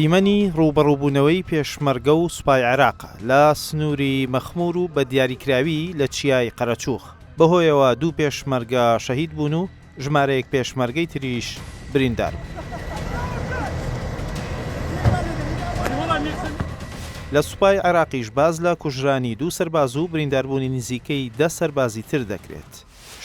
دیمەنی ڕوبەڕووبوونەوەی پێشمەرگە و سوپای عێراق لە سنووری مەخمور و بە دیاریکراوی لە چیای قەرەچووخ. بەهۆیەوە دوو پێشمەرگە شەهید بوون و ژمارەیەک پێشمەرگەی تریش بریندار بوون. لە سوپای عێراقیش باز لە کوژرانی دوو سەرباز و برینداربوونی نزیکەی 10 سەربازی تر دەکرێت.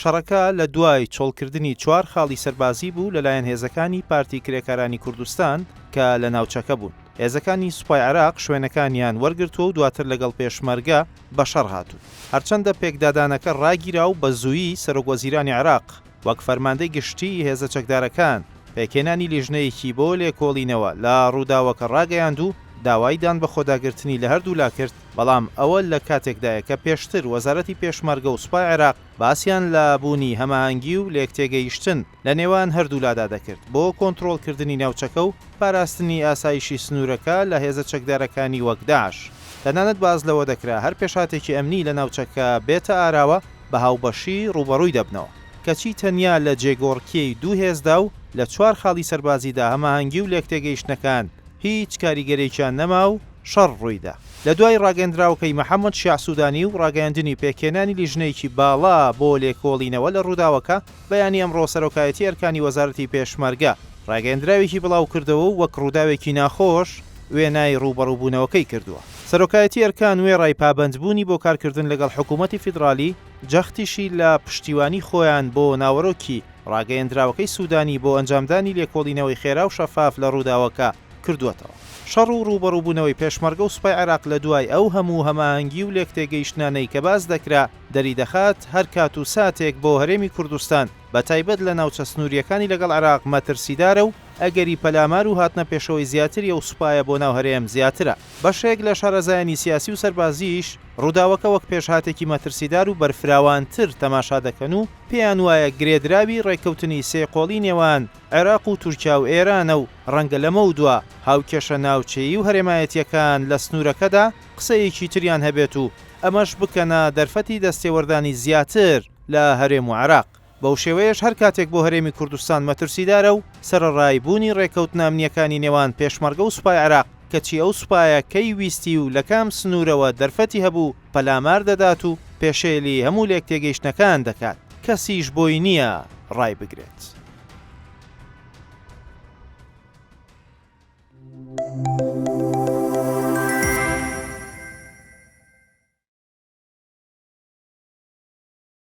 شەڕەکە لە دوای چۆڵکردنی 4 خاڵی سەربازی بوو لەلایەن هێزەکانی پارتی کرێکارانی کوردستان کە لە ناوچەکە بوون. هێزەکانی سوپای عێراق شوێنەکانیان وەرگرتووە و دواتر لەگەڵ پێشمەرگە بەشەڕ هاتوون. هەرچەندە پێکدادانەکە ڕاگیرا و بە زوویی سەرۆکوەزیرانی عێراق وەک فەرماندەی گشتی هێزە چەکدارەکان پێکێنانی لیژنەیەکی بۆ لێکۆڵینەوە لە ڕووداوەکە ڕاگەیاند و داوایدان بە خۆداگرتنی لە هەردوو لا کرد، بەڵام ئەوە لە کاتێکدایە کە پێشتر وەزارەتی پێشمەرگە و سوپای عێراق باسییان لە بوونی هەماهەنگی و لێکتێگەیشتن لە نێوان هەردوو لادا دەکرد بۆ کۆنتڕۆڵکردنی ناوچەکە و پاراستنی ئاسایشی سنوورەکە لە هێزە چەکدارەکانی وەک داعش. تەنانەت باز لەوە دەکرا هەر پێشاتێکی ئەمنی لە ناوچەکە بێتە ئاراوە بە هاوبەشی ڕوبەڕووی دەبنەوە، کەچی تەنیا لە جێگۆڕکیەی دوو هێزدا و لە 4 خاڵی سەربازیدا هەماهەنگی و لێکتێگەیشتنەکان هیچ کاریگەرێکیان نەما و شەڕ ڕوویدا. لە دوای ڕاگەندراوەکەی محەممەد شیع سوودانی و ڕاگەاندنی پێکێنانی لیژنەیەکی باڵا بۆ لێکۆڵینەوە لە ڕووداوەکە، بەیانی ئەمڕۆ سەرۆکایەتی ئەرکانی وەزارەتی پێشمەرگە ڕاگەندراوێکی بڵاو کردەوە و وەک ڕووداوێکی ناخۆش وێنای ڕوبەڕووبوونەوەکەی کردووە. سەرۆکایەتی ئەرکان وێڕای پابەندبوونی بۆ کارکردن لەگەڵ حکوومەتی فیدرالی جەختیشی لە پشتیوانی خۆیان بۆ ناوەڕۆکی ڕاگەیەندراوەکەی سوودانی بۆ ئەنجامدانی لێکۆڵینەوەی خێرا و شەفاف لە ڕووداوەکە کردووەتەوە. شەڕ و ڕوبەڕووبوونەوەی پێشمەرگە و سوپای عێراق لە دوای ئەو هەموو هەماهەنگی و لێکتێگەیشتانەی کە باز دەکرا دەری دەخات هەر کات و ساتێک بۆ هەرێمی کوردستان بە تایبەت لە ناوچە سنووریەکانی لەگەڵ عێراق مەترسیدارە و ئەگەری پەلامار و هاتنە پێشەوەی زیاتریە و سوپایە بۆ ناو هەرێم زیاترە. بەشێک لە شارەزایانی سیاسی و سەربازیش ڕووداوەکە وەک پێشهاتێکی مەترسیدار و بەرفراوانتر تەماشا دەکەن و پێیان وایە گرێدراوی ڕێککەوتنی سێقۆڵی نێوان عێراق و تورکیا و ئێرانە و ڕەنگە لەمە و دووە هاوکێشە ناوچەیی و هەرێمایەتیەکان لە سنوورەکەدا قسەیەکی تریان هەبێت و ئەمەش بکەنە دەرفەتی دەستێوەردانی زیاتر لە هەرێم و عێراق. بەو شێوەیەش هەر کاتێک بۆ هەرێمی کوردستان مەترسیدارە و سەرەڕایبوونی ڕێکەوتنە ئەمنیەکانی نێوان پێشمەرگە و سوپای عێراق کەچی ئەو سوپایە کەی ویستی و لە کام سنوورەوە دەرفەتی هەبوو پەلامار دەدات و پێشێلی هەموو لێکتێگەیشتنەکان دەکات، کەسیش بۆی نییە ڕای بگرێت.